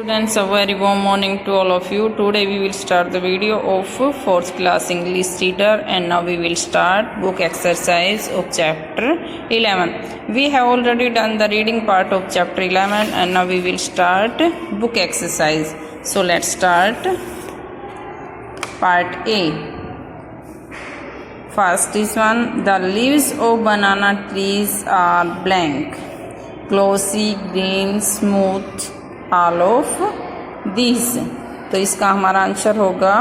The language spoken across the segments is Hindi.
Students, a very warm morning to all of you. Today we will start the video of 4th class English reader, and now we will start book exercise of chapter 11. We have already done the reading part of chapter 11 and now we will start book exercise. So let's start part A. First is one, the leaves of banana trees are blank, glossy, green, smooth, all of these. तो इसका हमारा आंसर होगा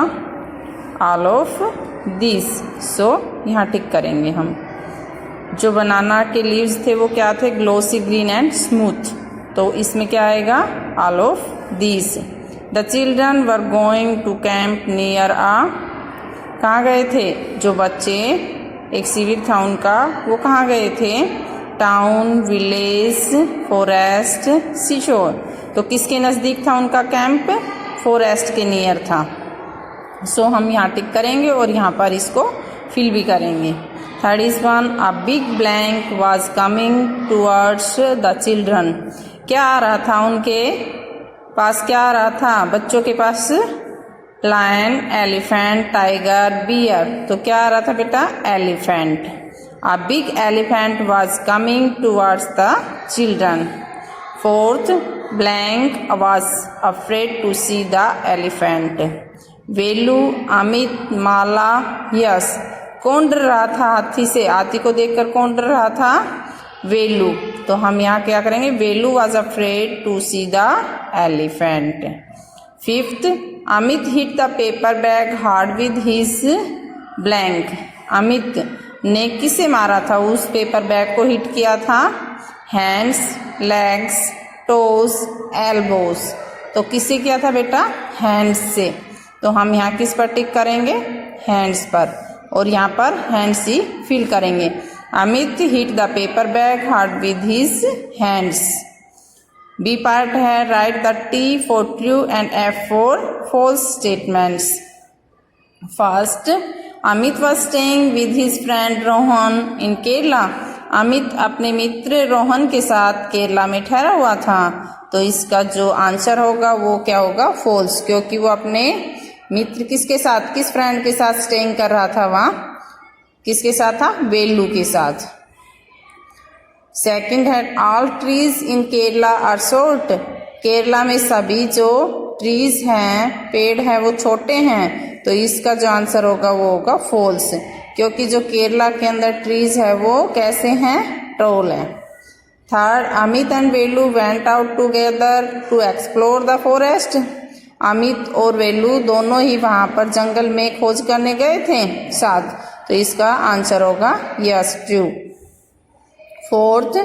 all of these. सो यहाँ टिक करेंगे हम. जो बनाना के लीव्स थे वो क्या थे? Glossy, green and smooth. तो इसमें क्या आएगा? all of these. The children were going to camp near a. कहाँ गए थे? जो बच्चे, एक शिविर था उनका, वो कहाँ गए थे? Town, village, forest, seashore. तो किसके नज़दीक था उनका कैंप? फॉरेस्ट के नियर था. सो हम यहाँ टिक करेंगे और यहाँ पर इसको फिल भी करेंगे. Third is one, a big blank was coming towards the children. क्या आ रहा था उनके पास? क्या आ रहा था बच्चों के पास? Lion, elephant, tiger, bear. तो क्या आ रहा था बेटा? Elephant. A big elephant was coming towards the children. Fourth, blank was afraid to see the elephant. Velu, Amit, Mala, yes. कौन डर रहा था हाथी से? हाथी को देखकर कौन डर रहा था? वेलू. तो हम यहाँ क्या करेंगे? वेलू was afraid to see the elephant. Fifth, Amit hit the paper bag hard with his blank. Amit ने किसे मारा था? उस पेपर बैग को हिट किया था. Hands, legs, toes, elbows. तो किससे किया था बेटा? हैंड्स से. तो हम यहाँ किस पर टिक करेंगे? हैंड्स पर. और यहाँ पर हैंड्स ही फिल करेंगे. Amit hit the paper bag hard with his hands. B part है, right the T for true and F for false statements. First, Amit was staying with his friend Rohan in Kerala. Amit अपने मित्र रोहन के साथ केरला में ठहरा हुआ था. तो इसका जो आंसर होगा वो क्या होगा? फॉल्स. क्योंकि वो अपने मित्र किसके साथ, किस फ्रेंड के साथ स्टेइंग कर रहा था? वहाँ किसके साथ था? वेलू के साथ. सेकंड है, all trees in Kerala are short. Kerala में सभी जो ट्रीज हैं, पेड़ हैं, वो छोटे हैं. तो इसका जो आंसर होगा वो होगा फॉल्स. क्योंकि जो केरला के अंदर ट्रीज है वो कैसे हैं? टॉल है. Third, Amit and Velu went out together to explore the forest. Amit और वेलू दोनों ही वहां पर जंगल में खोज करने गए थे साथ. तो इसका आंसर होगा yes, true. Fourth,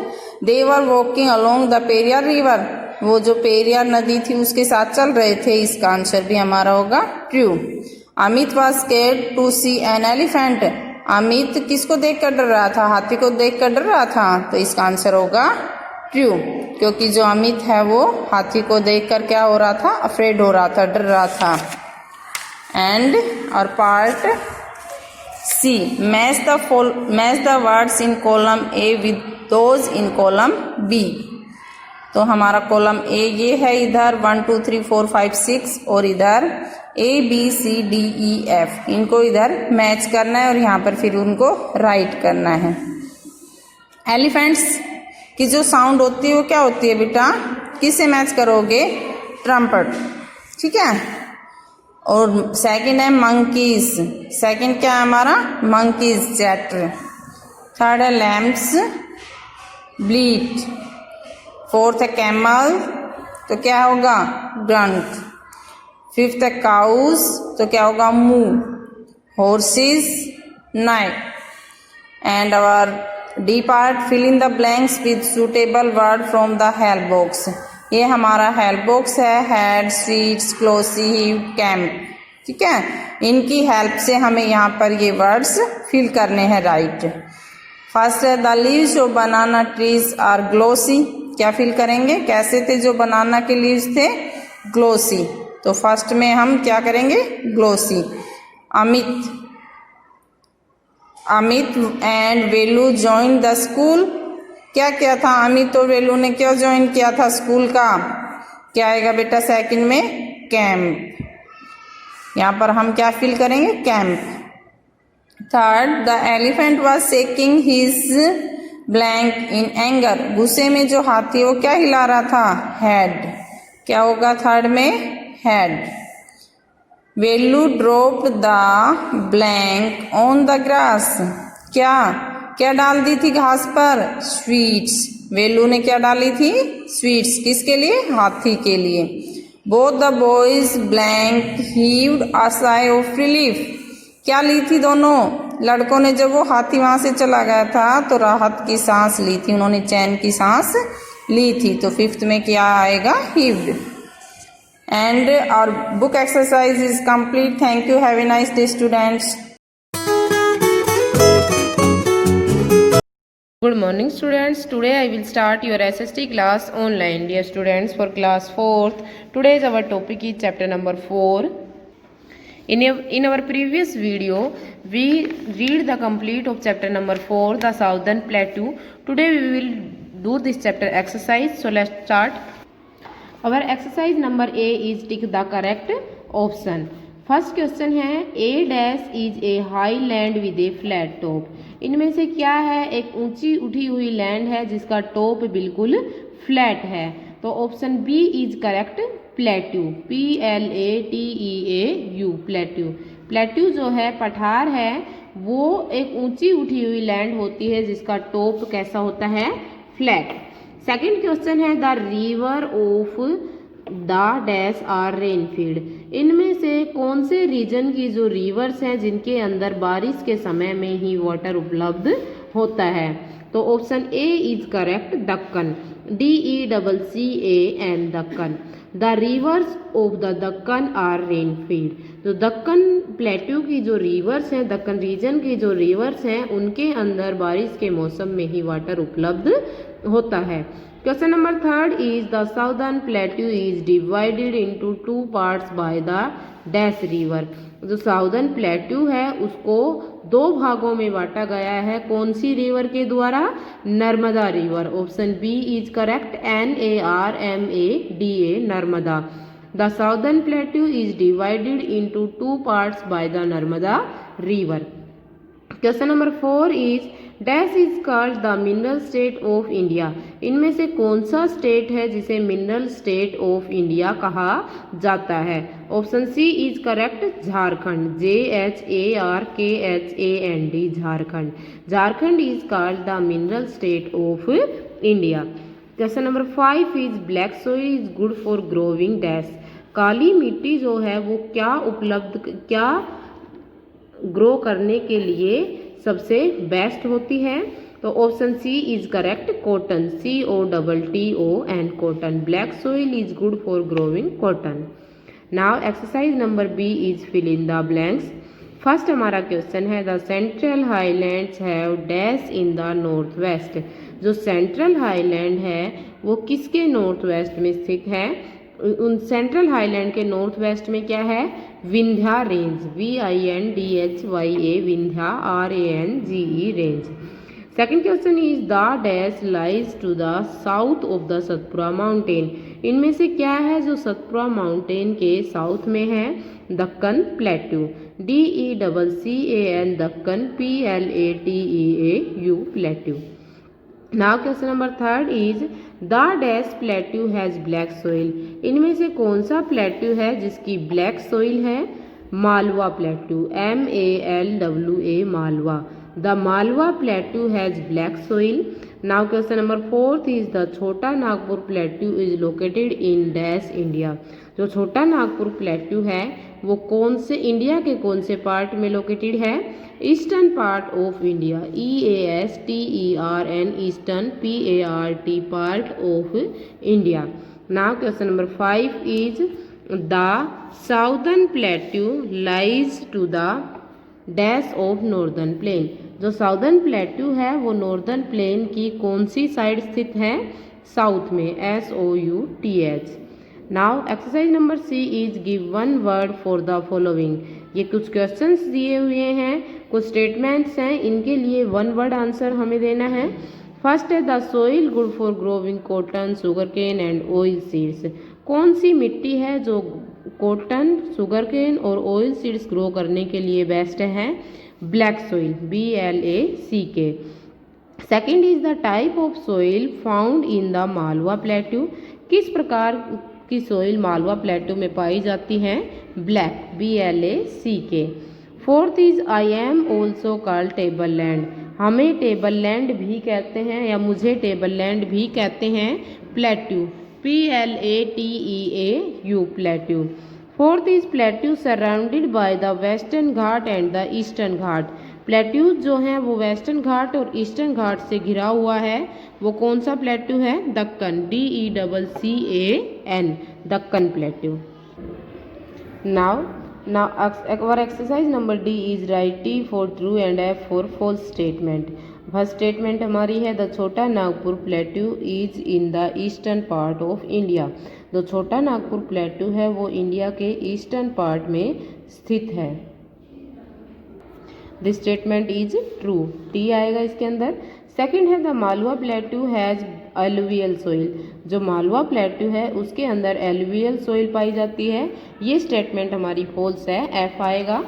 they were walking along the Periyar river. वो जो पेरियार नदी थी उसके साथ चल रहे थे. इसका आंसर भी हमारा होगा true. Amit was scared to see an elephant. Amit किसको देखकर डर रहा था? हाथी को देखकर डर रहा था. तो इसका आंसर होगा ट्रू. क्योंकि जो अमित है वो हाथी को देखकर क्या हो रहा था? अफ्रेड हो रहा था, डर रहा था. एंड और part C, match the words in column A with those in column B. तो हमारा कॉलम ए ये है, इधर 1 2 3 4 5 6 और इधर A B C D E F. इनको इधर मैच करना है और यहाँ पर फिर उनको राइट करना है. एलिफेंट्स की जो साउंड होती है वो क्या होती है बेटा? किससे मैच करोगे? ट्रम्पट. ठीक है. और सेकंड है मंकीज. सेकंड क्या है हमारा? Monkeys, chatter. थर्ड है लैम्प्स, ब्लीट. फोर्थ है कैमल. तो क्या होगा? ग्रंट. फिफ्थ है काउस. तो क्या होगा? Moo. Horses, neigh. And our D part, fill in the blanks with suitable word from the help box. ये हमारा हेल्प बॉक्स है. Head, sweets, closely, camp. ठीक है. इनकी हेल्प से हमें यहाँ पर ये वर्ड्स फिल करने हैं. राइट. फर्स्ट है, the leaves of banana trees are glossy. क्या फिल करेंगे? कैसे थे जो बनाना के लीव्स थे? ग्लोसी. तो फर्स्ट में हम क्या करेंगे? Glossy. Amit and Velu join the school. क्या किया था? अमित और वेलू ने क्या ज्वाइन किया था? स्कूल का. क्या आएगा बेटा सेकंड में? कैंप। यहाँ पर हम क्या फिल करेंगे? Camp. Third, the elephant was shaking his blank in anger. गुस्से में जो हाथी वो क्या हिला रहा था? हेड। क्या होगा थर्ड में? Head. Velu dropped the blank on the grass. क्या क्या डाल दी थी घास पर? स्वीट्स। वेलू ने क्या डाली थी? स्वीट्स। किसके लिए? हाथी के लिए। Both the boys blank heaved a sigh of relief. क्या ली थी दोनों लड़कों ने? जब वो हाथी वहां से चला गया था तो राहत की सांस ली थी, उन्होंने चैन की सांस ली थी। तो फिफ्थ में क्या आएगा? Heaved. And our book exercise is complete. Thank you. Have a nice day students. Good morning students. Today I will start your SST class online. Dear students, for class 4th, today's our topic is chapter number 4. In our previous video, we read the complete of chapter number 4, the Southern Plateau. Today we will do this chapter exercise. So let's start. Our exercise number A is tick the correct option. First question है a dash is a high land with a flat top. इनमें से क्या है? एक ऊंची उठी हुई लैंड है जिसका टॉप बिल्कुल फ्लैट है। तो option B is correct, plateau. PLATEAU, plateau. Plateau जो है पठार है, वो एक ऊंची उठी हुई लैंड होती है जिसका टॉप कैसा होता है? फ्लैट। सेकंड क्वेश्चन है the river of the dash are rainfed. इनमें से कौन से रीजन की जो रिवर्स हैं जिनके अंदर बारिश के समय में ही वाटर उपलब्ध होता है? तो option A is correct, Deccan. DECCAN, Deccan. The rivers of the Deccan are rainfed. तो दक्कन प्लेट्यू की जो रिवर्स हैं, दक्कन रीजन की जो रिवर्स हैं, उनके अंदर बारिश के मौसम में ही वाटर उपलब्ध होता है। Question number third is the southern plateau is divided into 2 parts by the dash river. जो साउदर्न प्लेट्यू है उसको 2 भागों में बांटा गया है। कौन सी रिवर के द्वारा? Narmada river. Option B is correct, NARMADA, Narmada. The southern plateau is divided into 2 parts by the Narmada river. Question number 4 is dash is called the mineral state of India. इनमें से कौन सा स्टेट है जिसे मिनरल स्टेट ऑफ इंडिया कहा जाता है? Option C is correct, Jharkhand. JHARKHAND, Jharkhand. Jharkhand is called the mineral state of India. Question number 5 is black soil is good for growing dash. काली मिट्टी जो है वो क्या ग्रो करने के लिए सबसे बेस्ट होती है? तो option C is correct, cotton. COTTON, cotton. Black soil is good for growing cotton. Now exercise number B is fill in the blanks. First हमारा क्वेश्चन है the central highlands have dash in the north west. जो सेंट्रल हाईलैंड है वो किसके नॉर्थ वेस्ट में स्थित है? उन सेंट्रल हाईलैंड के नॉर्थ वेस्ट में क्या है? Vindhya range. VINDHYA, Vindhya, RANGE, range. Second question is the dash lies to the south of the Satpura mountain. इनमें से क्या है जो सतपुरा माउंटेन के साउथ में है? Deccan plateau. DECCAN, Deccan. PLATEAU, plateau. Now question number third is the dash plateau has black soil. इनमें से कौन सा प्लेट्यू है जिसकी ब्लैक सोइल है? Malwa plateau. MALWA, Malwa. The Malwa plateau has black soil. Now question number fourth is the Chota Nagpur plateau is located in dash India. जो छोटा नागपुर प्लेट्यू है वो कौन से इंडिया के कौन से पार्ट में लोकेटेड है? Eastern part of India. EASTERN, eastern. PART, part of India. Now question number 5 is the southern plateau lies to the dash of northern plain. जो साउदर्न प्लेट्यू है वो नॉर्दर्न प्लेन की कौन सी साइड स्थित है? साउथ में। SOUTH। Now exercise number C is give one word for the following. ये कुछ क्वेश्चंस दिए हुए हैं, कुछ स्टेटमेंट्स हैं, इनके लिए वन वर्ड आंसर हमें देना है। फर्स्ट है the soil good for growing cotton, sugar cane and oil seeds. कौन सी मिट्टी है जो कॉटन, शुगर केन और ऑयल सीड्स ग्रो करने के लिए बेस्ट है? Black soil, BLACK। Second is the type of soil found in the Malwa plateau. किस प्रकार की सोइल मालवा प्लेट्यू में पाई जाती है? Black, BLACK। Fourth is I am also called table land. हमें टेबल लैंड भी कहते हैं या मुझे टेबल लैंड भी कहते हैं plateau, PLATEAU, plateau. Fourth is plateau surrounded by the western Ghat and the eastern Ghat. Plateaus जो हैं वो वेस्टर्न घाट और ईस्टर्न घाट से घिरा हुआ है। वो कौन सा प्लेट्यू है? Deccan, DECCAN, Deccan plateau. Now our exercise number D is write T for true and F for false statement। First statement हमारी है the Chota Nagpur plateau is in the eastern part of India. जो छोटा नागपुर प्लेट्यू है वो इंडिया के ईस्टर्न पार्ट में स्थित है। This statement is true, T आएगा इसके अंदर। सेकंड है the Malwa plateau has alluvial soil. जो मालवा प्लेट्यू है उसके अंदर एलुवियल सोइल पाई जाती है। ये स्टेटमेंट हमारी फॉल्स है, एफ आएगा।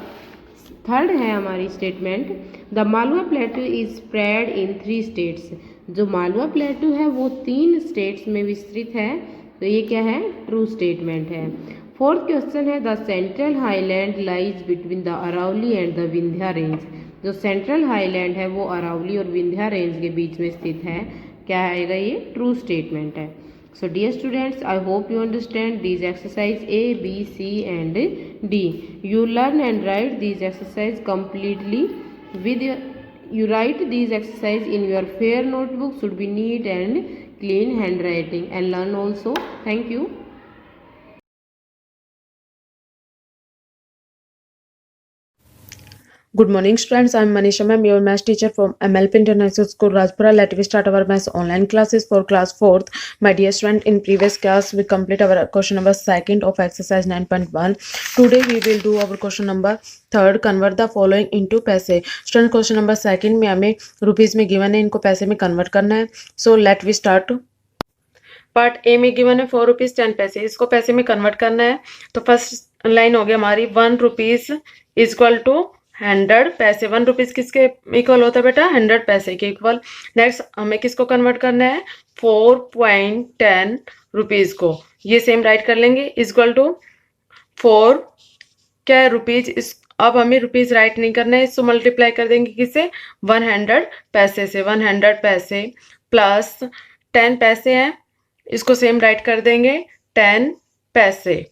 थर्ड है हमारी statement the Malwa plateau is spread in 3 states. जो मालवा प्लेट्यू है वो 3 स्टेट्स में विस्तृत है, तो ये क्या है? ट्रू स्टेटमेंट है। फोर्थ क्वेश्चन है the central highland lies between the Aravali and the Vindhya range. जो सेंट्रल हाईलैंड है वो अरावली और विंध्या रेंज के बीच में स्थित है। क्या आएगा? ये ट्रू स्टेटमेंट है। So dear students, I hope you understand these exercise A, B, C and D। You learn and write these exercise completely with you write these exercise in your fair notebook, should be neat and clean handwriting, and learn also. Thank you. Good morning, students. I am Manisha ma'am, your math teacher from MLP International School, Rajpura. Let we start our math online classes for class 4th. My dear student, in previous class we complete our question number 2nd of exercise 9.1. Today we will do our question number 3rd. Convert the following into पैसे. Student, question number 2nd में हमें रुपीज में गिवन है, इनको पैसे में कन्वर्ट करना है. So let we start. Part A में गिवन है 4 रुपीज 10 पैसे, इसको पैसे में कन्वर्ट करना है. तो फर्स्ट लाइन हो गया हमारी 1 रुपीज इक्वल टू 100 पैसे। 1 रुपीज किसके इक्वल होता है बेटा? 100 पैसे के इक्वल। नेक्स्ट हमें किसको कन्वर्ट करना है? 4.10 रुपीज को। ये सेम राइट कर लेंगे, इक्वल टू 4 क्या है? रुपीज। अब हमें रुपीज राइट नहीं करना है, इसको मल्टीप्लाई कर देंगे किससे? 100 पैसे से। 100 पैसे प्लस 10 पैसे हैं, इसको सेम राइट कर देंगे 10 पैसे,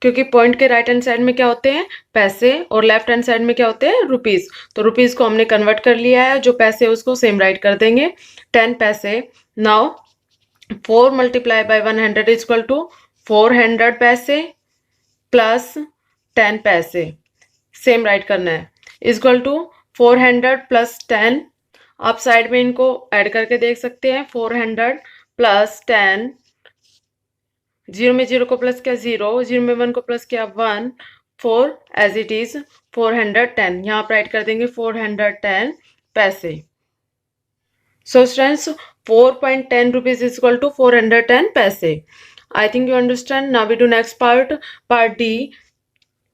क्योंकि पॉइंट के राइट हैंड साइड में क्या होते हैं? पैसे, और लेफ्ट हैंड साइड में क्या होते हैं? रुपीज। तो रुपीज को हमने कन्वर्ट कर लिया है, जो पैसे है उसको सेम राइट कर देंगे 10 पैसे। Now 4 multiply by 100 equal to 400 पैसे प्लस 10 पैसे, सेम राइट करना है, इक्वल टू 400 प्लस 10। आप साइड में इनको ऐड करके देख सकते हैं। 400 प्लस 10, 0 में 0 को प्लस किया 0, 0 में 1 को प्लस किया 1, 4 एज इट इज 410। यहाँ आप राइट कर देंगे 410 पैसे। So students, 4.10 rupees is equal to 410 पैसे। I think you understand. Now we do next part, part D.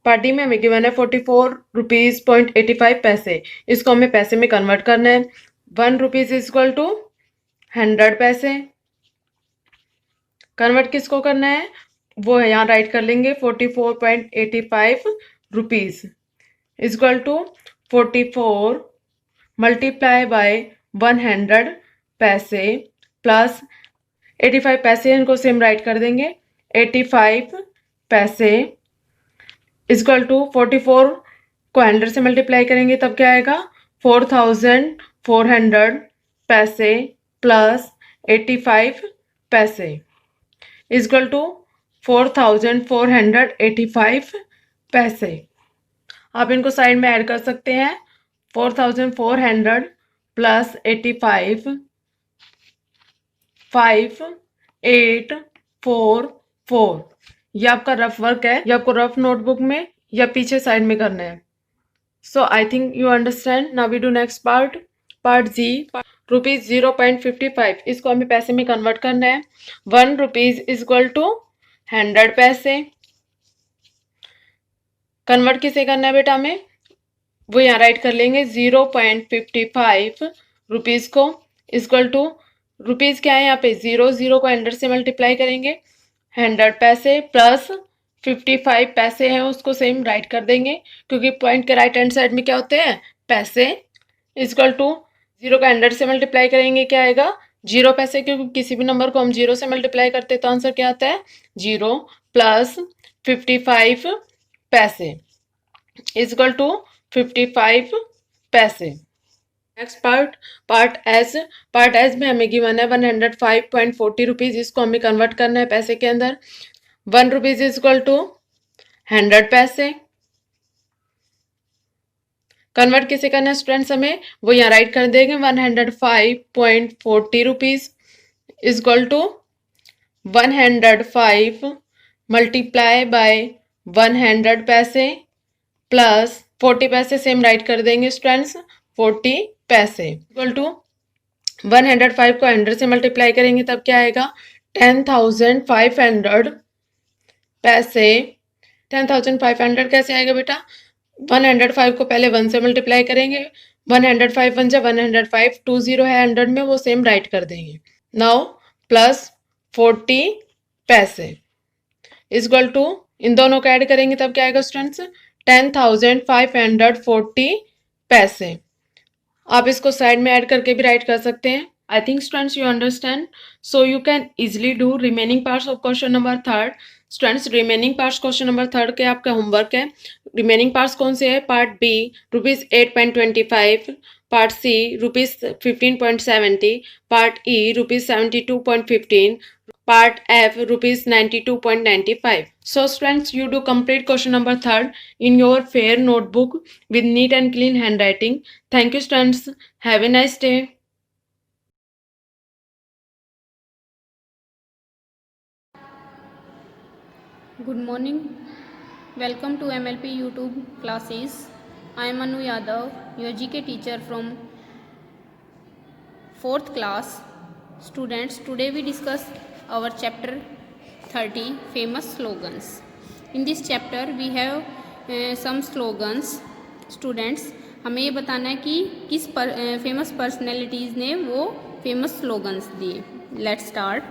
Part D में हमें गिवन है 44 रुपीज 85 पैसे, इसको हमें पैसे में कन्वर्ट करना है। 1 रुपीज इज इक्वल टू 100 पैसे। कन्वर्ट किसको करना है? वो है यहाँ राइट कर लेंगे 44.85 rupees equal to 44 multiply by 100 पैसे प्लस 85 पैसे, इनको सेम राइट कर देंगे 85 पैसे इक्वल टू 44 को 100 से मल्टीप्लाई करेंगे तब क्या आएगा? 4400 पैसे प्लस 85 पैसे इक्वल टू 4485 पैसे। आप इनको साइड में ऐड कर सकते हैं। 4400 प्लस 85 5844। ये आपका रफ वर्क है, ये आपको रफ नोटबुक में या पीछे साइड में करना है। So I think you understand. Now we do next part, part G. Rupees 0.55, इसको हमें पैसे में कन्वर्ट करना है। 1 रुपीज इक्वल टू 100 पैसे। कन्वर्ट किसे करना है बेटा हमें, वो यहाँ राइट कर लेंगे 0.55 रुपीज को इक्वल टू, रुपीज क्या है यहाँ पे 0 को 100 से मल्टीप्लाई करेंगे, 100 पैसे प्लस 55 पैसे हैं उसको सेम राइट कर देंगे, क्योंकि पॉइंट के राइट हैंड साइड में क्या होते हैं पैसे, इक्वल टू 0 का 100 से मल्टीप्लाई करेंगे क्या आएगा 0 पैसे, क्योंकि किसी भी नंबर को हम 0 से मल्टीप्लाई करते हैं तो आंसर क्या आता है 0 प्लस 55 पैसे इक्वल टू 55 पैसे। नेक्स्ट पार्ट एस में हमें गिवन है 105.40 रुपीज, इसको हमें कन्वर्ट करना है पैसे के अंदर। 1 रुपीज इक्वल टू 100 पैसे। कन्वर्ट किसे करना है स्टूडेंट्स हमें, वो यहाँ राइट कर देंगे 105.40 rupees equal to 105 multiply by 100 पैसे प्लस 40 पैसे सेम राइट कर देंगे स्टूडेंट्स 40 पैसे इक्वल टू 105 को 100 से मल्टीप्लाई करेंगे तब क्या आएगा 10,500 पैसे। 10,500 कैसे आएगा बेटा, 105 को पहले 1 से मल्टीप्लाई करेंगे, 105 1 जा 105, 20 है 100 में वो सेम राइट कर देंगे। नाउ प्लस 40 पैसे इक्वल टू, इन दोनों को ऐड करेंगे तब क्या आएगा स्टूडेंट्स 10,540 पैसे। आप इसको साइड में ऐड करके भी राइट कर सकते हैं। I think students you understand, so you can easily do remaining parts of question number 3। Students remaining parts question number 3 के आपका होमवर्क है। रिमेनिंग पार्ट्स कौन से है, part B ₹8.25, part C ₹15.70, part E ₹72.15, part F ₹92.95. So students, you do complete question number 3 in your fair notebook with neat and clean handwriting. Thank you students. Have a nice day. Good morning. Welcome to MLP YouTube classes. I am Anu Yadav, your GK teacher from 4th class. Students, today we discuss our chapter 30, famous slogans. In this chapter we have some slogans. Students, हमें ये बताना है कि किस फेमस पर्सनैलिटीज़ ने वो फेमस स्लोगन्स दिए। Let's start.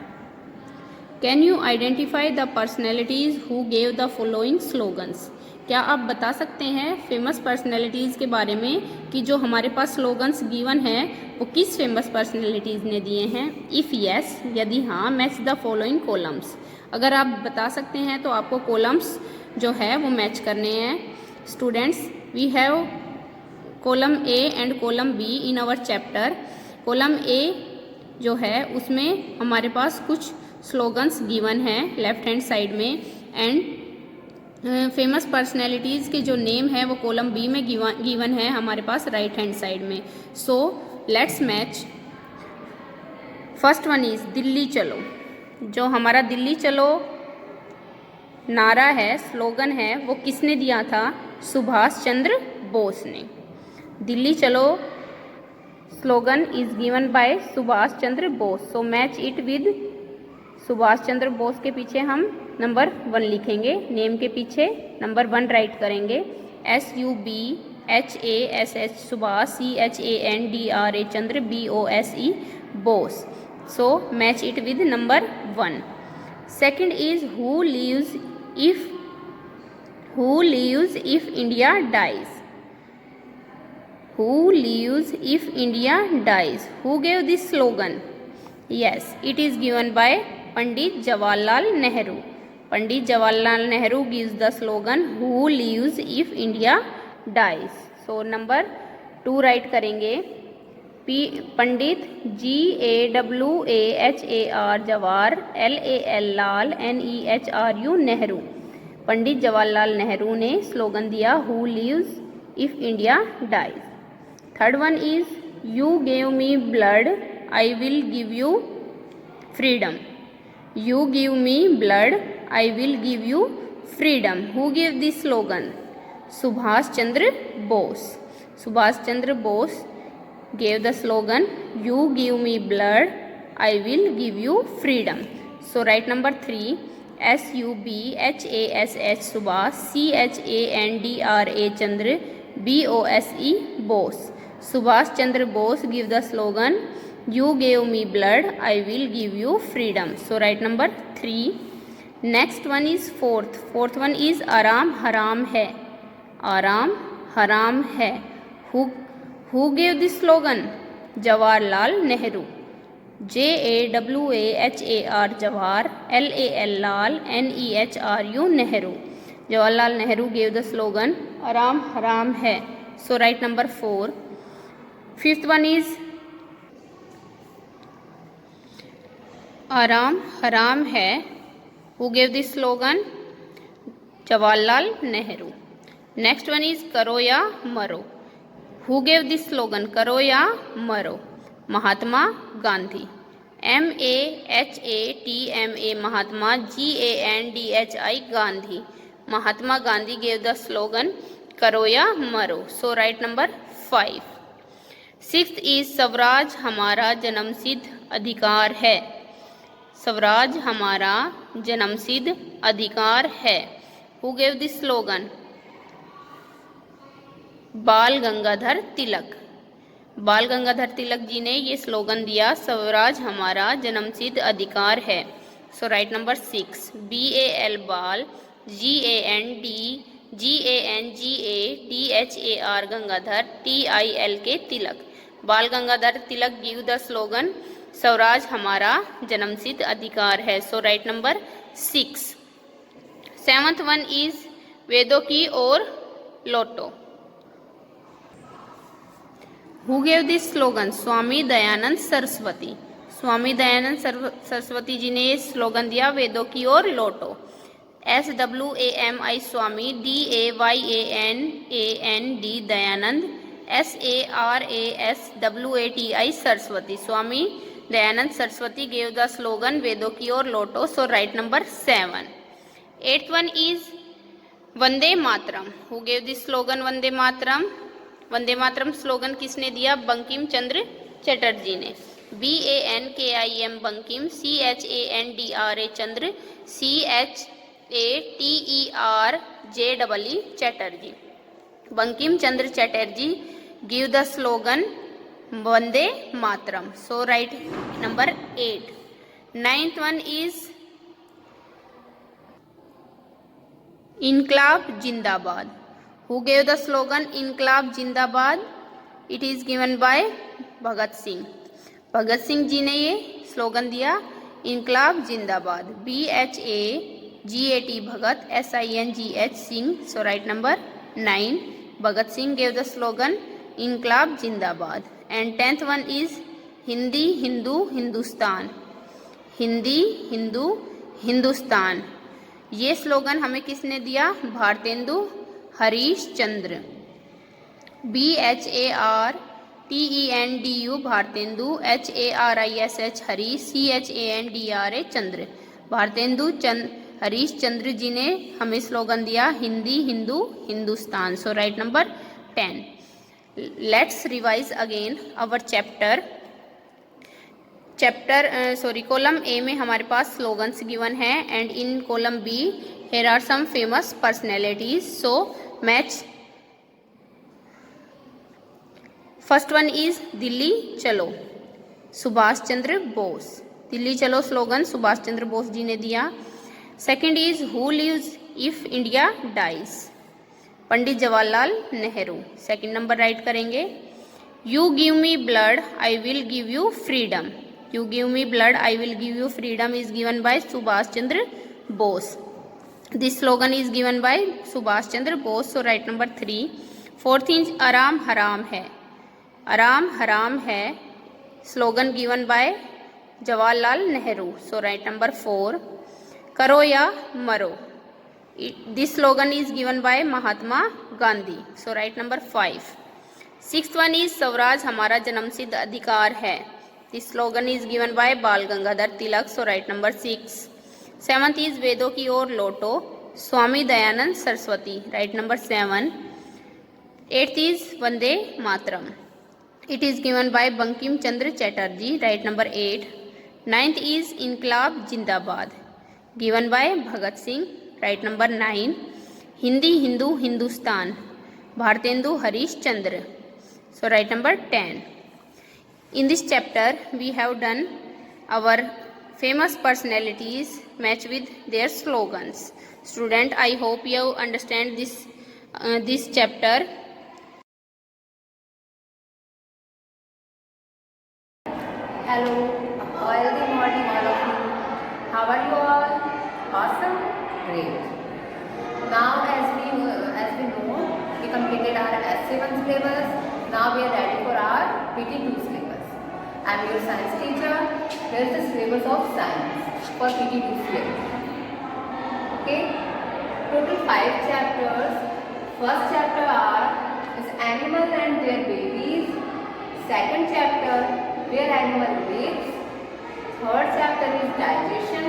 Can you identify the personalities who gave the following slogans. क्या आप बता सकते हैं फेमस पर्सनैलिटीज़ के बारे में कि जो हमारे पास स्लोगन्स गिवन हैं वो किस फेमस पर्सनैलिटीज़ ने दिए हैं। इफ़ यस, यदि हाँ, मैच द फॉलोइंग कॉलम्स। अगर आप बता सकते हैं तो आपको कॉलम्स जो है वो मैच करने हैं। Students, we have column A and column B in our chapter. Column A जो है उसमें हमारे पास कुछ स्लोगन्स गिवन हैं लेफ्ट हैंड साइड में, एंड फेमस पर्सनैलिटीज़ के जो नेम है वो कॉलम बी में गिवन है हमारे पास राइट हैंड साइड में। So let's match. First one is Delhi चलो। जो हमारा दिल्ली चलो नारा है, स्लोगन है, वो किसने दिया था, सुभाष चंद्र बोस ने। दिल्ली चलो slogan is given by Subhash Chandra Bose. So match it with Subhash Chandra Bose के पीछे हम नंबर 1 लिखेंगे, नेम के पीछे नंबर 1 राइट करेंगे। SUBHASH Subhash, CHANDRA Chandra, BOSE Bose. So match it with number 1। Second is who lives if India dies. Who lives if India dies? Who gave this slogan? Yes, it is given by Pandit Jawaharlal Nehru. Pandit Jawaharlal Nehru gives the slogan Who lives if India dies. So number 2 right करेंगे। पंडित GAWAHAR जवाहर, LAL लाल, NEHRU नेहरू। पंडित जवाहरलाल नेहरू ने स्लोगन दिया Who lives if India dies. Third one is you gave me blood, I will give you freedom. You give me blood, I will give you freedom. Who gave this slogan? Subhash Chandra Bose. Subhash Chandra Bose gave the slogan you give me blood, I will give you freedom. So write number 3. SUBHASH Subhas, CHANDRA Chandra, BOSE Bose. Subhash Chandra Bose give the slogan, "You gave me blood, I will give you freedom." So write number 3. Next one is fourth. Fourth one is आराम हराम है. आराम हराम है. Who gave this slogan? Jawaharlal Nehru. JAWAHAR Jawahar, LAL NEHRU Nehru. Jawaharlal Nehru gave the slogan आराम हराम है. So write number 4. Fifth one is आराम हराम है. Who gave this slogan? Jawaharlal Nehru. Next one is करो या मरो. Who gave this slogan? करो या मरो. Mahatma Gandhi. MAHATMA Mahatma, GANDHI Gandhi. Mahatma Gandhi gave the slogan करो या मरो. So write number 5. Sixth is Swaraj हमारा जन्मसिद्ध अधिकार है. स्वराज हमारा जन्मसिद्ध अधिकार है. Who gave this slogan? बाल गंगाधर तिलक. बाल गंगाधर तिलक जी ने ये स्लोगन दिया, स्वराज हमारा जन्मसिद्ध अधिकार है. So right number 6. BAL Bal, GANDGANGADHAR Gangadhar, TILK Tilak. Bal Gangadhar Tilak give the slogan Swaraj हमारा जन्मसिद्ध अधिकार है. So right number 6. Seventh one is वेदों की और लोटो. Who gave this slogan? स्वामी दयानंद सरस्वती. स्वामी दयानंद सरस्वती जी ने ये स्लोगन दिया, वेदों की ओर लौटो. SWAMI Swami, DAYANAND Dayanand, SARASWATI Saraswati. Swami Dayanand Saraswati gave the slogan वेदों की ओर लौटो. So write number 7. Eighth one is Vande Mataram. Who gave this slogan Vande Mataram? Vande Mataram slogan किसने दिया? बंकिम चंद्र चटर्जी ने. BANKIM Bankim, CHANDRA Chandra, CHATERJEE Chatterjee. Bankim Chandra Chatterjee give the slogan Vande Mataram. So right number 8. Ninth one is इनकलाब जिंदाबाद. Who gave the slogan इनकलाब जिंदाबाद? It is given by Bhagat Singh. Bhagat Singh ji ने ये स्लोगन दिया इनकलाब जिंदाबाद. BHAGAT Bhagat, SINGH Singh. So right number 9. Bhagat Singh gave the slogan इनकलाब जिंदाबाद. And 10th one is Hindi Hindu Hindustan. Hindi Hindu Hindustan. ये स्लोगन हमें किसने दिया? Bharatendu Harish Chandra. BHARTENDU Bharatendu, HARISH Harish, CHANDRA चंद्र. भारतेंदु हरीश चंद्र जी ने हमें स्लोगन दिया Hindi Hindu Hindustan. So right number 10. Let's revise again our column A में हमारे पास स्लोगन्स गिवन है and in column B here are some famous personalities. So match. First one is Delhi चलो, सुभाष चंद्र बोस. दिल्ली चलो स्लोगन सुभाष चंद्र बोस जी ने दिया. Second is who lives if India dies, Pandit Jawaharlal Nehru. Second number write करेंगे. You give me blood I will give you freedom. You give me blood I will give you freedom is given by Subhash Chandra Bose. This slogan is given by Subhash Chandra Bose. So write number 3. Fourth is आराम हराम है. आराम हराम है slogan given by Jawaharlal Nehru. So write number 4. करो या मरो. This slogan is given by Mahatma Gandhi. So write number 5. Sixth one is Swaraj हमारा जन्मसिद्ध अधिकार है. This slogan is given by Bal Gangadhar Tilak. So write number 6. Seventh is वेदों की ओर लौटो, Swami Dayanand Saraswati. Write number 7. Eighth is Vande Mataram. It is given by Bankim Chandra Chatterjee. Write number 8. Ninth is इनकलाब जिंदाबाद. given by Bhagat Singh. Right number 9. Hindi Hindu Hindustan, Bhartendu Harish Chandra. So right number 10. In this chapter we have done our famous personalities match with their slogans. Student, I hope you understand this chapter. Hello, healthy morning all of you. How are you all? Awesome? Great. Now as we know, we completed our S7 syllabus. Now we are ready for our PT2 syllabus. I am your science teacher. Here is the syllabus of science for PT2 syllabus. Okay? Total 5 chapters. First chapter is animal and their babies. Second chapter, where animal lives. Third chapter is digestion.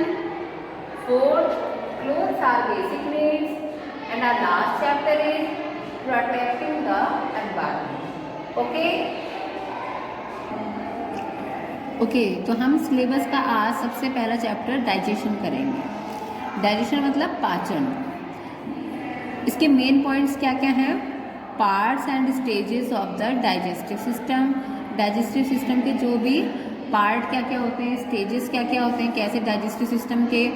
Fourth, clothes are basic needs. And our last chapter is protecting the environment. Okay? Okay तो हम सिलेबस का आज सबसे पहला चैप्टर डाइजेशन करेंगे। डाइजेशन मतलब पाचन। इसके मेन पॉइंट्स क्या क्या हैं? Parts and stages of the digestive system. Digestive system के जो भी पार्ट क्या क्या होते हैं, स्टेजेस क्या क्या होते हैं, कैसे डाइजेस्टिव सिस्टम के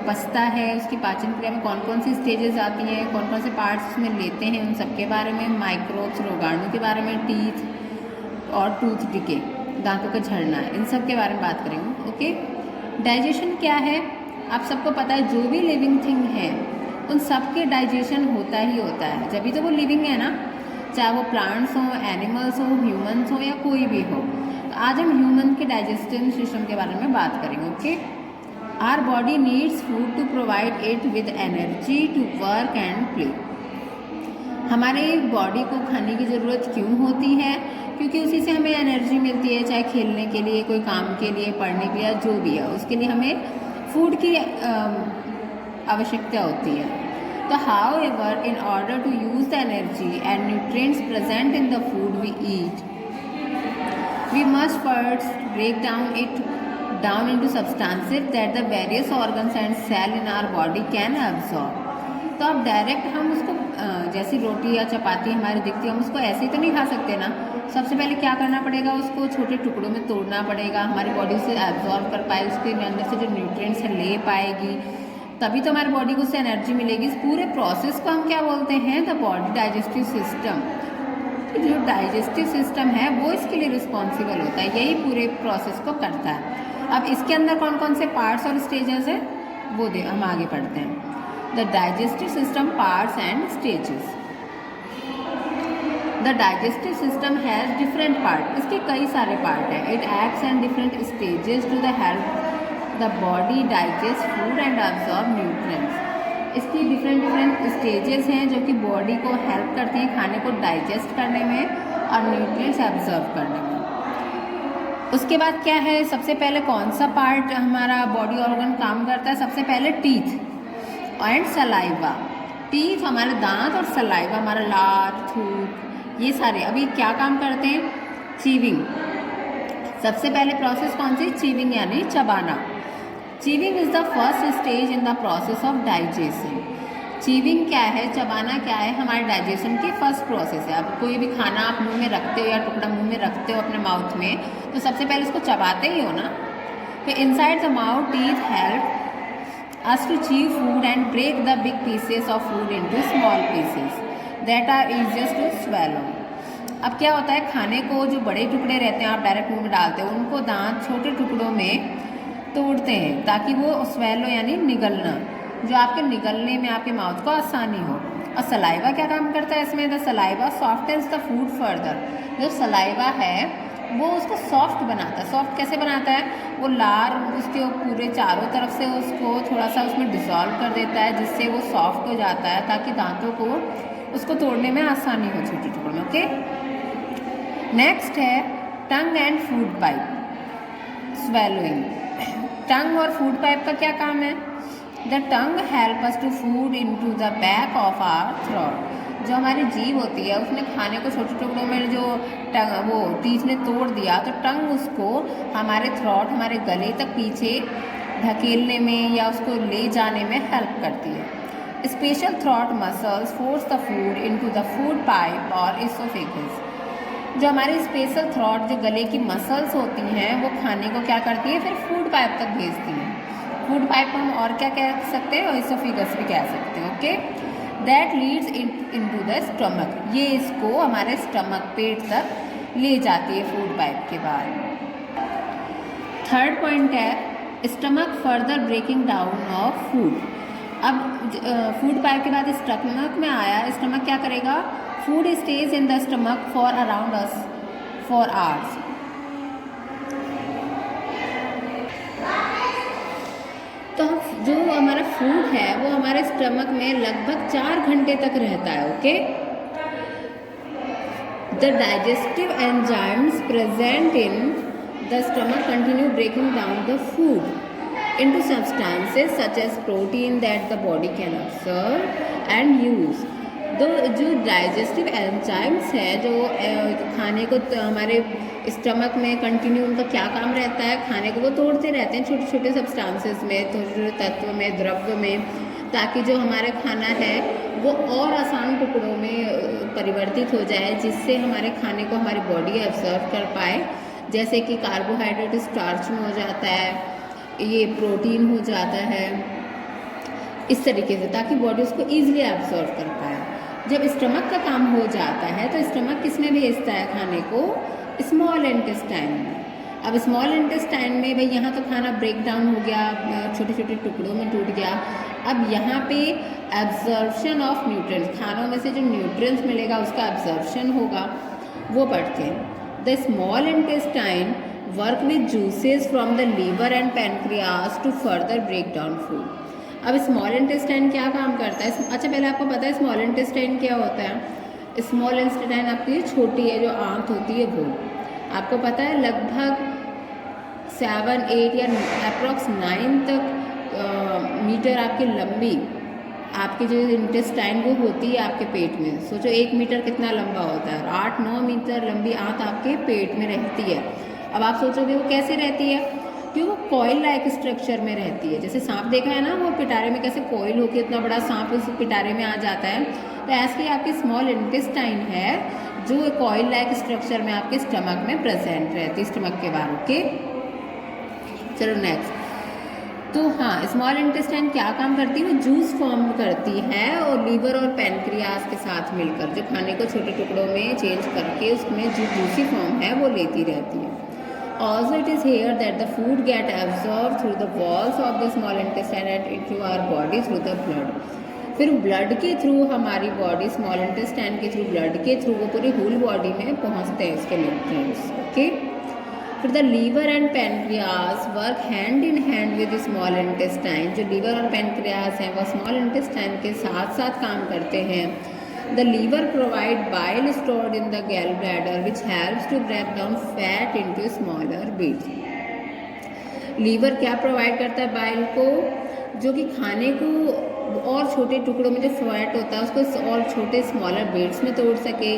पचता है, उसकी पाचन क्रिया में कौन कौन सी स्टेजेस आती हैं, कौन कौन से पार्ट्स उसमें लेते हैं, उन सब के बारे में, माइक्रोब्स रोगाणु के बारे में, टीथ और टूथ डिके, दांतों का झड़ना, इन सब के बारे में बात करेंगे। ओके, डाइजेशन क्या है आप सबको पता है। जो भी लिविंग थिंग है उन सब के डाइजेशन होता ही होता है, जब भी तो वो लिविंग है ना, चाहे वो प्लांट्स हो, एनिमल्स हो, ह्यूमंस हो या कोई भी हो। तो आज हम ह्यूमन के डाइजेस्टिव सिस्टम के बारे में बात करेंगे। Okay, our body needs food to provide it with energy to work and play. हमारे बॉडी को खाने की ज़रूरत क्यों होती है? क्योंकि उसी से हमें एनर्जी मिलती है, चाहे खेलने के लिए, कोई काम के लिए, पढ़ने के लिए, जो भी है उसके लिए हमें फूड की आवश्यकता होती है। तो however in order to use the energy and nutrients present in the food we eat, we must first break down into substances that the various organs and cell in our body can absorb। तो अब डायरेक्ट हम उसको जैसी रोटी या चपाती हमारी दिखती है, हम उसको ऐसे ही तो नहीं खा सकते ना। सबसे पहले क्या करना पड़ेगा, उसको छोटे टुकड़ों में तोड़ना पड़ेगा, हमारी बॉडी उसे एब्जॉर्ब कर पाए, उसके अंदर से जो न्यूट्रिएंट्स है ले पाएगी, तभी तो हमारी बॉडी को उससे एनर्जी मिलेगी। इस पूरे प्रोसेस को हम क्या बोलते हैं? The body digestive system. जो डाइजेस्टिव सिस्टम है वो इसके लिए रिस्पॉन्सिबल होता है, यही पूरे प्रोसेस को करता है। अब इसके अंदर कौन कौन से पार्ट्स और स्टेजेस हैं वो हम आगे पढ़ते हैं। The digestive system parts and stages. The digestive system has different part. इसके कई सारे पार्ट हैं। It acts and different stages to the help the body digest food and absorb nutrients. इसकी डिफरेंट स्टेजेस हैं जो कि बॉडी को हेल्प करती हैं खाने को डाइजेस्ट करने में और न्यूट्रिएंट्स एब्जॉर्ब करने में। उसके बाद क्या है, सबसे पहले कौन सा पार्ट हमारा बॉडी ऑर्गन काम करता है? सबसे पहले टीथ एंड सलाइवा। टीथ हमारे दांत और सलाइवा हमारा लार, थूक, ये सारे। अभी क्या काम करते हैं? चीविंग। सबसे पहले प्रोसेस कौन सी? चीविंग यानी चबाना। Chewing is the first stage in the process of digestion. Chewing क्या है, चबाना क्या है? हमारे डाइजेशन की फर्स्ट प्रोसेस है। अब कोई भी खाना आप मुंह में रखते हो या टुकड़ा मुंह में रखते हो अपने माउथ में, तो सबसे पहले उसको चबाते ही हो ना। फिर inside the mouth teeth help us to chew food and break the big pieces of food into small pieces that are easiest to swallow। अब क्या होता है, खाने को जो बड़े टुकड़े रहते हैं आप डायरेक्ट मुंह में डालते हो, उनको दांत छोटे टुकड़ों में तोड़ते हैं ताकि वो स्वेलो यानी निगलना, जो आपके निगलने में आपके माउथ को आसानी हो। और सलाइवा क्या काम करता है इसमें? The saliva softens the food further. जो सलाइवा है वो उसको सॉफ्ट बनाता है। सॉफ्ट कैसे बनाता है? वो लार उसके पूरे चारों तरफ से उसको थोड़ा सा उसमें डिसॉल्व कर देता है, जिससे वो सॉफ्ट हो जाता है ताकि दांतों को उसको तोड़ने में आसानी हो छोटे टुकड़ों में। ओके, नेक्स्ट है tongue and food pipe, swallowing. Tongue और फूड पाइप का क्या काम है? The tongue help us to food into the back of our throat. जो हमारी जीभ होती है उसने खाने को छोटे टुकड़ों में जो टीथ ने तोड़ दिया, तो टंग उसको हमारे थ्रोट, हमारे गले तक पीछे धकेलने में या उसको ले जाने में हेल्प करती है। Special throat muscles force the food into the food pipe और इसोफेगस। जो हमारी स्पेशल थ्रॉट, जो गले की मसल्स होती हैं, वो खाने को क्या करती है, फिर फूड पाइप तक भेजती हैं। फूड पाइप को हम और क्या कह सकते हैं, और इसोफेगस भी कह सकते हैं। Okay, that leads into the stomach. ये इसको हमारे स्टमक, पेट तक ले जाती है फूड पाइप के बाद। थर्ड पॉइंट है stomach further breaking down of food. अब फूड पाइप के बाद स्टमक में आया, स्टमक क्या करेगा, food stage in the stomach for around us four hours. तो जो हमारा फूड है वो हमारे स्टमक में लगभग 4 घंटे तक रहता है। Okay, the digestive enzymes present in the stomach continue breaking down the food into substances such as protein that the body can absorb and use। जो डाइजेस्टिव एंजाइम्स है, जो खाने को हमारे स्टमक में कंटिन्यू, उनका क्या काम रहता है, खाने को वो तोड़ते रहते हैं छोटे छोटे सब्सटेंसेस में, छोटे छोटे तत्व में, द्रव्य में, ताकि जो हमारे खाना है वो और आसान टुकड़ों में परिवर्तित हो जाए, जिससे हमारे खाने को हमारी बॉडी एब्जॉर्ब कर पाए। जैसे कि कार्बोहाइड्रेट स्टार्च में हो जाता है, ये प्रोटीन हो जाता है, इस तरीके से, ताकि बॉडी उसको ईजिली एब्जॉर्ब कर पाए। जब स्टमक का काम हो जाता है तो स्टमक किस में भेजता है खाने को, स्मॉल इंटेस्टाइन में। अब स्मॉल इंटेस्टाइन में भाई यहाँ तो खाना ब्रेक डाउन हो गया, छोटे छोटे टुकड़ों में टूट गया। अब यहाँ पे एब्जॉर्प्शन ऑफ न्यूट्रिएंट्स, खानों में से जो न्यूट्रिएंट्स मिलेगा उसका एब्जॉर्प्शन होगा, वो बढ़ते हैं। The small intestine work with juices from the liver and pancreas to further break down food. अब स्मॉल इंटेस्टाइन क्या काम करता है? अच्छा, पहले आपको पता है स्मॉल इंटेस्टाइन क्या होता है? स्मॉल इंटेस्टाइन आपकी छोटी है, जो आंत होती है वो, आपको पता है लगभग 7, 8 या अप्रॉक्स 9 तक मीटर आपकी लंबी आपकी जो इंटेस्टाइन वो होती है आपके पेट में। सोचो 1 मीटर कितना लंबा होता है, और 8-9 मीटर लंबी आंत आपके पेट में रहती है। अब आप सोचोगे वो कैसे रहती है, क्योंकि वो कॉइल लाइक स्ट्रक्चर में रहती है। जैसे सांप देखा है ना, वो पिटारे में कैसे कॉइल होकर इतना बड़ा सांप उस पिटारे में आ जाता है, तो ऐसे ही आपकी स्मॉल इंटेस्टाइन है जो कॉइल लाइक स्ट्रक्चर में आपके स्टमक में प्रेजेंट रहती है, स्टमक के बाहर। ओके, चलो नेक्स्ट। तो हाँ, स्मॉल इंटेस्टाइन क्या काम करती है, वो जूस फॉर्म करती है, और लीवर और पैनक्रियास के साथ मिलकर जो खाने को छोटे टुकड़ों में चेंज करके उसमें जो जूसी फॉर्म है वो लेती रहती है। Also it is here that the food get absorbed through the walls of the small intestine and into our body through the blood। फिर ब्लड के थ्रू हमारी बॉडी, स्मॉल इंटेस्टाइन के थ्रू, ब्लड के थ्रू वो पूरी होल बॉडी में पहुंचते हैं उसके न्यूट्रिएंट्स। ओके, फिर the liver and pancreas work hand in hand with small intestine. जो लीवर और पैनक्रियास हैं वो स्मॉल इंटेस्टाइन के साथ साथ काम करते हैं। The liver provide bile stored in the gallbladder which helps to break down fat into smaller bits। Liver क्या प्रोवाइड करता है बाइल को, जो कि खाने को और छोटे टुकड़ों में जो फैट होता है उसको और छोटे स्मॉलर बिट्स में तोड़ सके।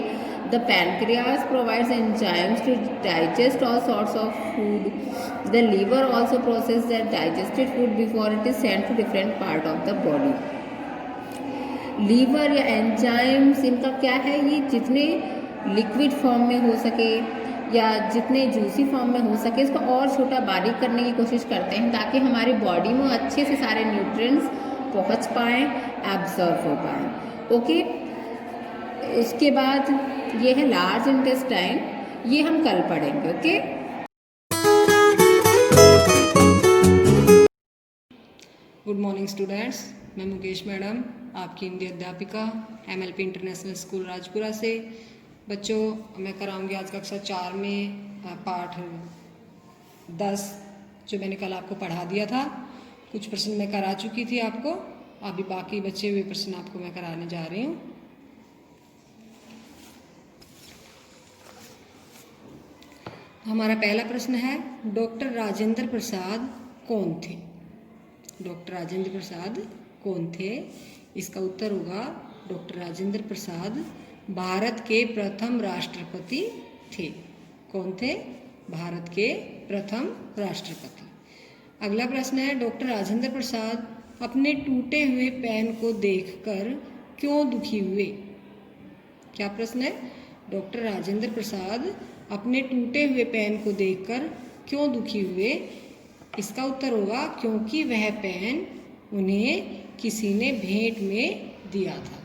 The pancreas provides enzymes to digest all sorts of food. The liver also process the digested food before it is sent to different part of the body. Liver या एंजाइम्स, इनका क्या है, ये जितने लिक्विड फॉर्म में हो सके या जितने जूसी फॉर्म में हो सके इसको और छोटा बारीक करने की कोशिश करते हैं, ताकि हमारी बॉडी में अच्छे से सारे न्यूट्रिएंट्स पहुंच पाएँ, एब्जॉर्ब हो पाएँ। ओके, उसके बाद ये है लार्ज इंटेस्टाइन, ये हम कल पढ़ेंगे। ओके, गुड मॉर्निंग स्टूडेंट्स, मैं मुकेश मैडम, आपकी हिंदी अध्यापिका MLP इंटरनेशनल स्कूल राजपुरा से। बच्चों, मैं कराऊंगी आज कक्षा 4 में पाठ 10 जो मैंने कल आपको पढ़ा दिया था। कुछ प्रश्न मैं करा चुकी थी आपको, अभी बाकी बचे हुए प्रश्न आपको मैं कराने जा रही हूँ। हमारा पहला प्रश्न है, डॉक्टर राजेंद्र प्रसाद कौन थे? डॉक्टर राजेंद्र प्रसाद कौन थे? इसका उत्तर होगा डॉक्टर राजेंद्र प्रसाद भारत के प्रथम राष्ट्रपति थे। कौन थे? भारत के प्रथम राष्ट्रपति। अगला प्रश्न है, डॉक्टर राजेंद्र प्रसाद अपने टूटे हुए पेन को देखकर क्यों दुखी हुए? क्या प्रश्न है? डॉक्टर राजेंद्र प्रसाद अपने टूटे हुए पेन को देखकर क्यों दुखी हुए? इसका उत्तर होगा क्योंकि वह पेन उन्हें किसी ने भेंट में दिया था।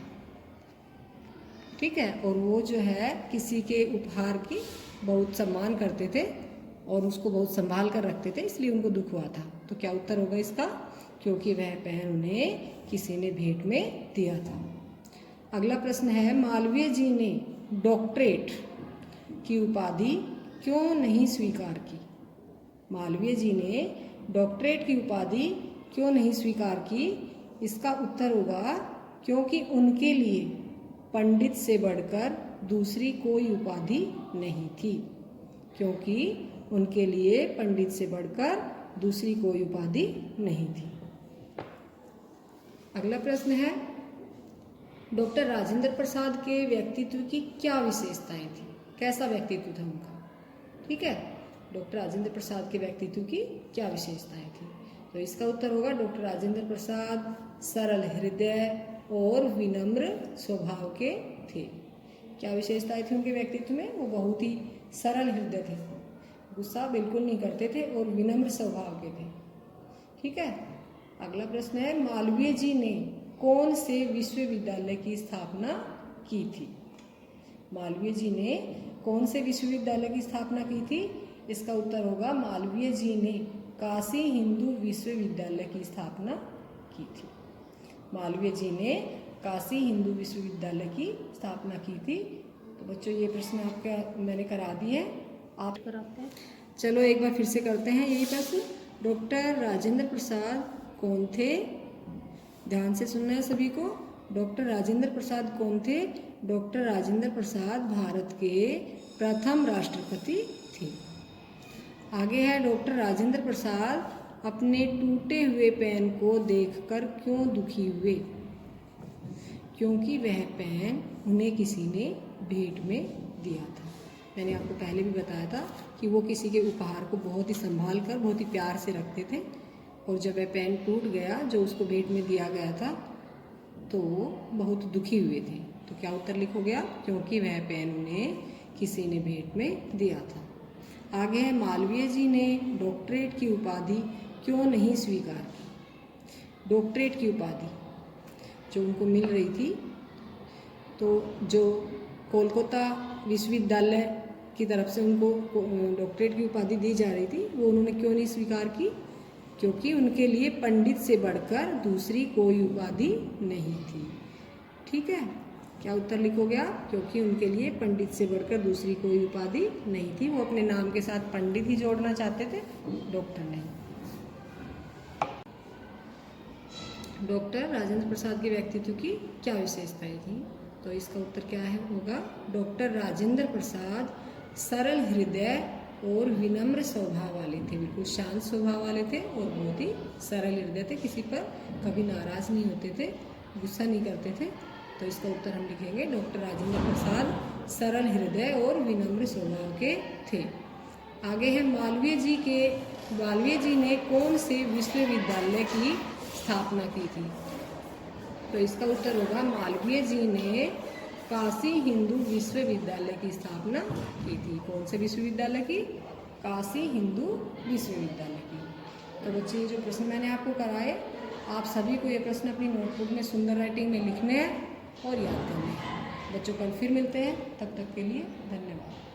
ठीक है, और वो जो है किसी के उपहार की बहुत सम्मान करते थे और उसको बहुत संभाल कर रखते थे, इसलिए उनको दुख हुआ था। तो क्या उत्तर होगा इसका? क्योंकि वह पेन उन्हें किसी ने भेंट में दिया था। अगला प्रश्न है, मालवीय जी ने डॉक्टरेट की उपाधि क्यों नहीं स्वीकार की? मालवीय जी ने डॉक्टरेट की उपाधि क्यों नहीं स्वीकार की? इसका उत्तर होगा क्योंकि उनके लिए पंडित से बढ़कर दूसरी कोई उपाधि नहीं थी। क्योंकि उनके लिए पंडित से बढ़कर दूसरी कोई उपाधि नहीं थी। अगला प्रश्न है, डॉक्टर राजेंद्र प्रसाद के व्यक्तित्व की क्या विशेषताएं थी? कैसा व्यक्तित्व था उनका? ठीक है, डॉक्टर राजेंद्र प्रसाद के व्यक्तित्व की क्या विशेषताएं थी? तो इसका उत्तर होगा डॉक्टर राजेंद्र प्रसाद सरल हृदय और विनम्र स्वभाव के थे। क्या विशेषताएं थी उनके व्यक्तित्व में? वो बहुत ही सरल हृदय थे, गुस्सा बिल्कुल नहीं करते थे और विनम्र स्वभाव के थे। ठीक है, अगला प्रश्न है, मालवीय जी ने कौन से विश्वविद्यालय की स्थापना की थी? मालवीय जी ने कौन से विश्वविद्यालय की स्थापना की थी? इसका उत्तर होगा मालवीय जी ने काशी हिंदू विश्वविद्यालय की स्थापना की थी। मालवीय जी ने काशी हिंदू विश्वविद्यालय की स्थापना की थी। तो बच्चों ये प्रश्न आपका मैंने करा दिए हैं, आप कराते हैं। चलो एक बार फिर से करते हैं यही प्रश्न। डॉक्टर राजेंद्र प्रसाद कौन थे? ध्यान से सुनना है सभी को। डॉक्टर राजेंद्र प्रसाद कौन थे? डॉक्टर राजेंद्र प्रसाद भारत के प्रथम राष्ट्रपति थे। आगे है, डॉक्टर राजेंद्र प्रसाद अपने टूटे हुए पेन को देखकर क्यों दुखी हुए? क्योंकि वह पेन उन्हें किसी ने भेंट में दिया था। मैंने आपको पहले भी बताया था कि वो किसी के उपहार को बहुत ही संभाल कर बहुत ही प्यार से रखते थे, और जब वह पेन टूट गया जो उसको भेंट में दिया गया था तो वो बहुत दुखी हुए थे। तो क्या उत्तर लिखोगे आप? क्योंकि वह पेन उन्हें किसी ने भेंट में दिया था। आगे है, मालवीय जी ने डॉक्टरेट की उपाधि क्यों नहीं स्वीकार की? डॉक्टरेट की उपाधि जो उनको मिल रही थी, तो जो कोलकाता विश्वविद्यालय की तरफ से उनको डॉक्टरेट की उपाधि दी जा रही थी, वो उन्होंने क्यों नहीं स्वीकार की? क्योंकि उनके लिए पंडित से बढ़कर दूसरी कोई उपाधि नहीं थी। ठीक है, क्या उत्तर लिखोगे आप? क्योंकि उनके लिए पंडित से बढ़कर दूसरी कोई उपाधि नहीं थी। वो अपने नाम के साथ पंडित ही जोड़ना चाहते थे, डॉक्टर नहीं। डॉक्टर राजेंद्र प्रसाद के व्यक्तित्व की क्या विशेषताएं थी? तो इसका उत्तर क्या है होगा? डॉक्टर राजेंद्र प्रसाद सरल हृदय और विनम्र स्वभाव वाले थे, बिल्कुल शांत स्वभाव वाले थे और बहुत ही सरल हृदय थे, किसी पर कभी नाराज नहीं होते थे, गुस्सा नहीं करते थे। तो इसका उत्तर हम लिखेंगे डॉक्टर राजेंद्र प्रसाद सरल हृदय और विनम्र स्वभाव के थे। आगे है, मालवीय जी ने कौन से विश्वविद्यालय की स्थापना की थी? तो इसका उत्तर होगा मालवीय जी ने काशी हिंदू विश्वविद्यालय की स्थापना की थी। कौन से विश्वविद्यालय की? काशी हिंदू विश्वविद्यालय की। तो बच्चे ये जो प्रश्न मैंने आपको कराए, आप सभी को ये प्रश्न अपनी नोटबुक में सुंदर राइटिंग में लिखने हैं और याद करने हैं। बच्चों कल फिर मिलते हैं, तब तक के लिए धन्यवाद।